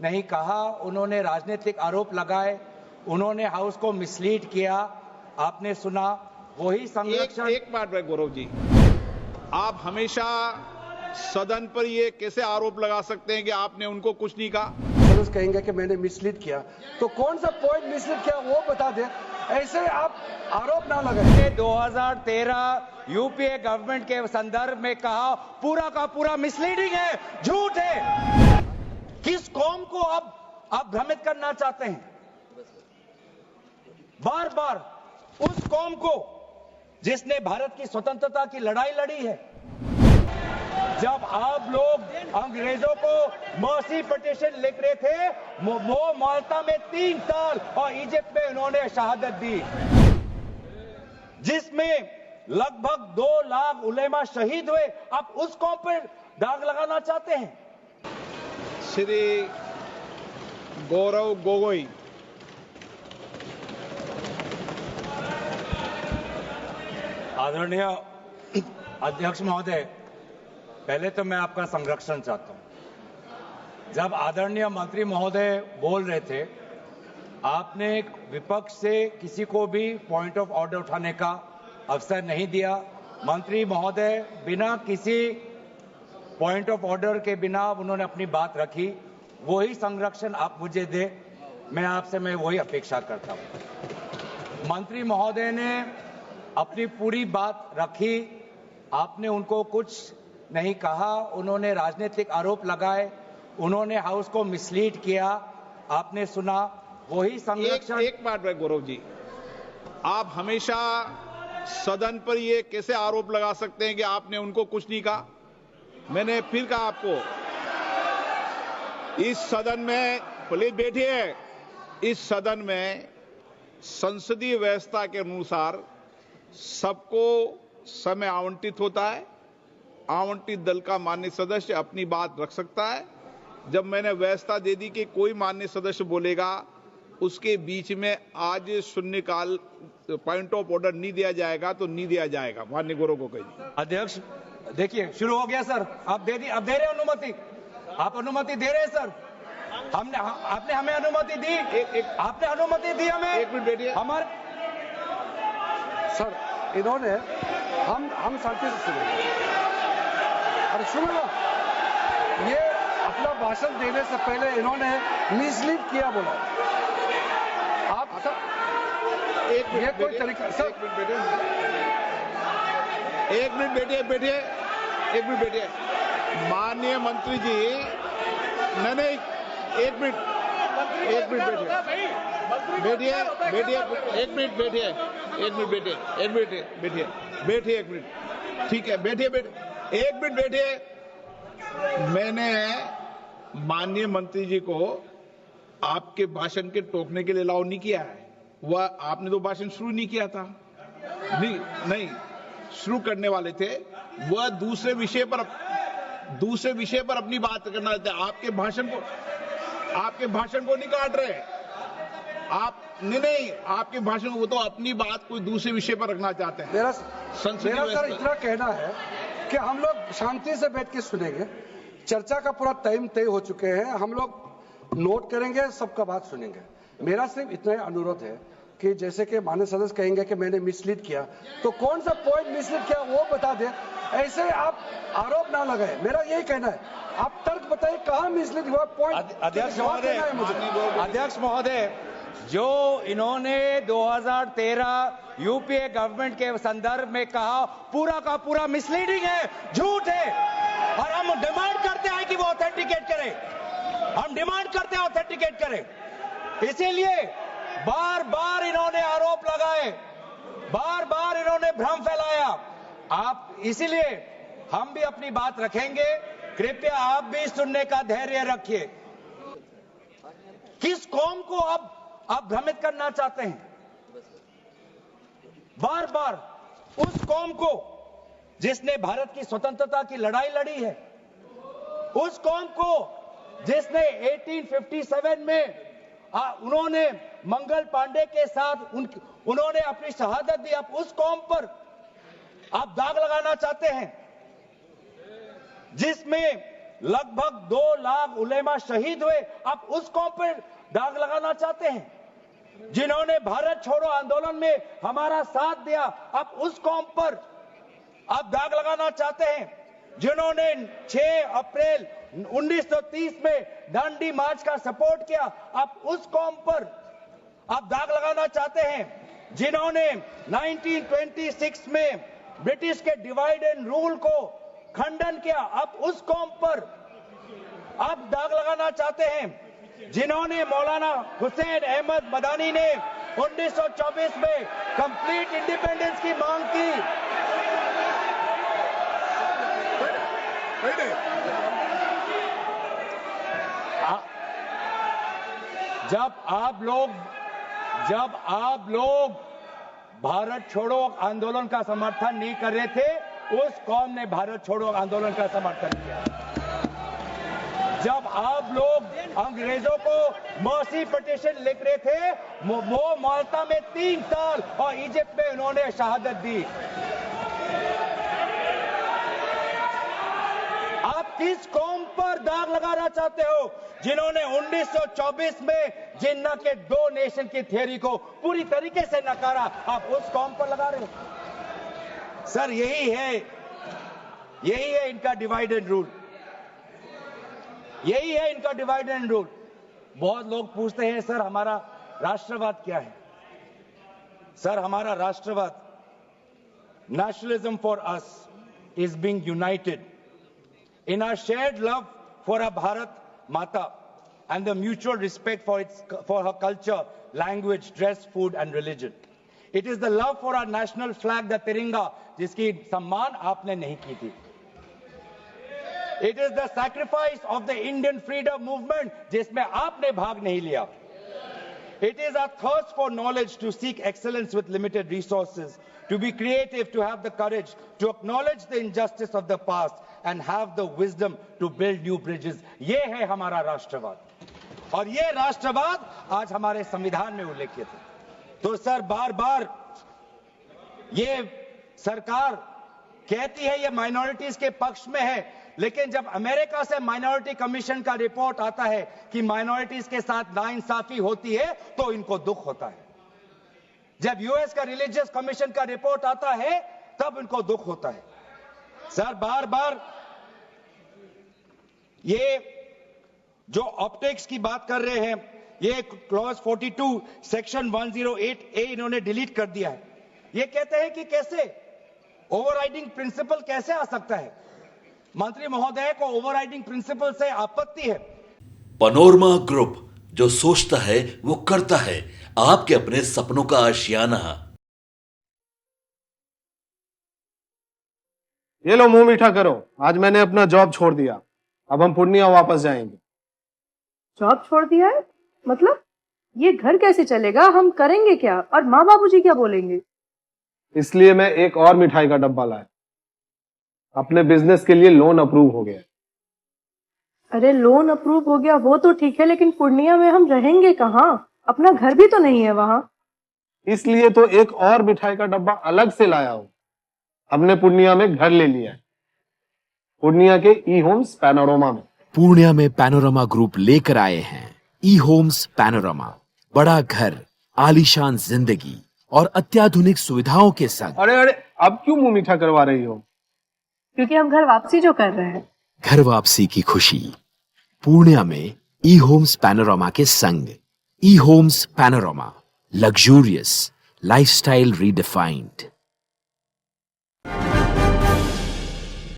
नहीं कहा, उन्होंने राजनीतिक आरोप लगाए, उन्होंने हाउस को मिसलीड किया। आपने सुना, वही संरक्षण। एक बात है गौरव जी, आप हमेशा सदन पर ये कैसे आरोप लगा सकते हैं कि आपने उनको कुछ नहीं कहा? सदस्य कहेंगे कि मैंने मिसलीड किया, तो कौन सा पॉइंट मिसलीड किया वो बता दे, ऐसे आप आरोप ना लगाएं। 2013 यूपीए गवर्नमेंट के संदर्भ में कहा पूरा का पूरा मिसलीडिंग है, झूठ है। किस कौम को अब आप भ्रमित करना चाहते हैं? बार बार उस कौम को जिसने भारत की स्वतंत्रता की लड़ाई लड़ी है। जब आप लोग अंग्रेजों को मर्सी पिटीशन लिख रहे थे, वो माल्टा में 3 साल और इजिप्ट में उन्होंने शहादत दी, जिसमें लगभग 2 लाख उलेमा शहीद हुए। आप उस कौम पर दाग लगाना चाहते हैं? श्री गौरव गोगोई। आदरणीय अध्यक्ष महोदय, पहले तो मैं आपका संरक्षण चाहता हूं। जब आदरणीय मंत्री महोदय बोल रहे थे, आपने विपक्ष से किसी को भी पॉइंट ऑफ ऑर्डर उठाने का अवसर नहीं दिया। मंत्री महोदय बिना किसी पॉइंट ऑफ ऑर्डर के बिना उन्होंने अपनी बात रखी। वही संरक्षण आप मुझे दे, मैं आपसे वही अपेक्षा करता हूं। मंत्री महोदय ने अपनी पूरी बात रखी, आपने उनको कुछ नहीं कहा, उन्होंने राजनीतिक आरोप लगाए, उन्होंने हाउस को मिसलीड किया। आपने सुना, वही संरक्षण। एक बात है गौरव जी, आप हमेशा सदन पर ये कैसे आरोप लगा सकते हैं कि आपने उनको कुछ नहीं कहा? मैंने फिर कहा आपको, इस सदन में, प्लीज बैठिए, इस सदन में संसदीय व्यवस्था के अनुसार सबको समय आवंटित होता है। आवंटित दल का माननीय सदस्य अपनी बात रख सकता है। जब मैंने व्यवस्था दे दी कि कोई माननीय सदस्य बोलेगा, उसके बीच में आज शून्यकाल पॉइंट ऑफ ऑर्डर नहीं दिया जाएगा तो नहीं दिया जाएगा। माननीय गौरव को कहिए। अध्यक्ष देखिए, शुरू हो गया सर। आप दे रहे अनुमति, आप अनुमति दे रहे हैं सर। आपने हमें अनुमति दी, आपने अनुमति दी हमें। एक मिनट बैठिए। हमारे सर इन्होंने हम शांति से सुनेंगे। अरे सुनो ना, ये अपना भाषण देने से पहले इन्होंने मिसलीड किया बोला। आप सब ये कोई तरीका सर? एक मिनट बैठिए। माननीय मंत्री जी, नहीं, एक मिनट बैठिए। ठीक है, बैठिए। मैंने माननीय मंत्री जी को आपके भाषण के टोकने के लिए अलाउ नहीं किया है। वह आपने तो भाषण शुरू नहीं किया था। नहीं शुरू करने वाले थे, वह दूसरे विषय पर अपनी बात करना चाहते। आपके भाषण को नहीं काट रहे आप। नहीं, आपके भाषण को तो अपनी बात कोई दूसरे विषय पर रखना चाहते हैं। मेरा सर इतना कहना है कि हम लोग शांति से बैठ के सुनेंगे। चर्चा का पूरा टाइम तय हो चुके हैं, हम लोग नोट करेंगे, सबका बात सुनेंगे। मेरा सिर्फ इतना ही अनुरोध है कि जैसे कि माननीय सदस्य कहेंगे कि मैंने मिसलीड किया, तो कौन सा पॉइंट मिसलीड किया वो बता दे, ऐसे आप आरोप ना लगाए। मेरा यही कहना है, आप तर्क बताइए कहां मिसलीड हुआ पॉइंट। अध्यक्ष महोदय, जो इन्होंने 2013 यूपीए गवर्नमेंट के संदर्भ में कहा पूरा का पूरा मिसलीडिंग है, झूठ है, और हम डिमांड करते हैं कि वो ऑथेंटिकेट करें। इसीलिए बार बार इन्होंने आरोप लगाए, बार बार इन्होंने भ्रम फैलाया। आप इसीलिए हम भी अपनी बात रखेंगे, कृपया आप भी सुनने का धैर्य रखिए। किस कौम को अब आप भ्रमित करना चाहते हैं? बार बार उस कौम को जिसने भारत की स्वतंत्रता की लड़ाई लड़ी है, उस कौम को जिसने 1857 में उन्होंने मंगल पांडे के साथ उन्होंने अपनी शहादत दी। अब उस कौम पर आप दाग लगाना चाहते हैं जिसमें लगभग 2 लाख उलेमा शहीद हुए, आप उस कौम पर दाग लगाना चाहते हैं? जिन्होंने भारत छोड़ो आंदोलन में हमारा साथ दिया, आप उस कौम पर आप दाग लगाना चाहते हैं? जिन्होंने 6 अप्रैल 1930 में दांडी मार्च का सपोर्ट किया, आप उस कौम पर आप दाग लगाना चाहते हैं? जिन्होंने 1926 में ब्रिटिश के डिवाइड एंड रूल को खंडन किया, आप उस कौम पर आप दाग लगाना चाहते हैं? जिन्होंने मौलाना हुसैन अहमद मदानी ने 1924 में कंप्लीट इंडिपेंडेंस की मांग की, जब आप लोग भारत छोड़ो आंदोलन का समर्थन नहीं कर रहे थे, उस कौम ने भारत छोड़ो आंदोलन का समर्थन किया। जब आप लोग अंग्रेजों को मर्सी पिटीशन लिख रहे थे, वो माल्टा में 3 साल और इजिप्ट में उन्होंने शहादत दी। आप किस कौम पर दाग लगाना चाहते हो? जिन्होंने 1924 में जिन्ना के 2 नेशन की थियरी को पूरी तरीके से नकारा, आप उस कौम पर लगा रहे हो? सर, यही है इनका डिवाइड एंड रूल। यही है इनका डिवाइड एंड रूल। बहुत लोग पूछते हैं, सर हमारा राष्ट्रवाद क्या है? सर, हमारा राष्ट्रवाद, nationalism for us is being United in our shared love for our Bharat Mata and the mutual respect for her culture, language, dress, food and religion. It is the love for our national flag, the Tiringa, जिसकी सम्मान आपने नहीं की थी. It is the sacrifice of the Indian freedom movement, जिसमें आपने भाग नहीं लिया. It is our thirst for knowledge, to seek excellence with limited resources, to be creative, to have the courage, to acknowledge the injustice of the past and have the wisdom to build new bridges. ये है हमारा राष्ट्रवाद, और ये राष्ट्रवाद आज हमारे संविधान में उल्लेखित है. तो सर, बार बार ये सरकार कहती है ये माइनॉरिटीज के पक्ष में है, लेकिन जब अमेरिका से माइनॉरिटी कमीशन का रिपोर्ट आता है कि माइनॉरिटीज के साथ नाइंसाफी होती है, तो इनको दुख होता है. जब यूएस का रिलीजियस कमीशन का रिपोर्ट आता है, तब इनको दुख होता है. सर, बार बार ये जो ऑप्टिक्स की बात कर रहे हैं, ये क्लॉज 42 सेक्शन 108A इन्होंने डिलीट कर दिया है. ये कहते हैं कि कैसे ओवरराइडिंग प्रिंसिपल कैसे आ सकता है? मंत्री महोदय को ओवरराइडिंग प्रिंसिपल से आपत्ति है. पैनोरमा ग्रुप, जो सोचता है वो करता है. आपके अपने सपनों का आशियाना. ये लो, मुंह मीठा करो. आज मैंने अपना जॉब छोड़ दिया. अब हम पूर्णिया वापस जाएंगे. जॉब छोड़ दिया है? मतलब ये घर कैसे चलेगा? हम करेंगे क्या? और माँ बाबूजी क्या बोलेंगे? इसलिए मैं एक और मिठाई का डब्बा लाया. अपने बिजनेस के लिए लोन अप्रूव हो गया. अरे, लोन अप्रूव हो गया वो तो ठीक है, लेकिन पूर्णिया में हम रहेंगे कहाँ? अपना घर भी तो नहीं है वहां. इसलिए तो एक और मिठाई का डब्बा अलग से लाया हूं. हमने पूर्णिया में घर ले लिया है, पूर्णिया के ई होम्स पैनोरमा में. पूर्णिया में पैनोरमा ग्रुप लेकर आए हैं ई होम्स पैनोरमा. बड़ा घर, आलीशान जिंदगी और अत्याधुनिक सुविधाओं के संग. अरे, अब क्यों मुंह मीठा करवा रही हो? क्योंकि हम घर वापसी जो कर रहे हैं. घर वापसी की खुशी पूर्णिया में ई होम्स पैनोरमा के संग. ई Homes Panorama, luxurious lifestyle redefined.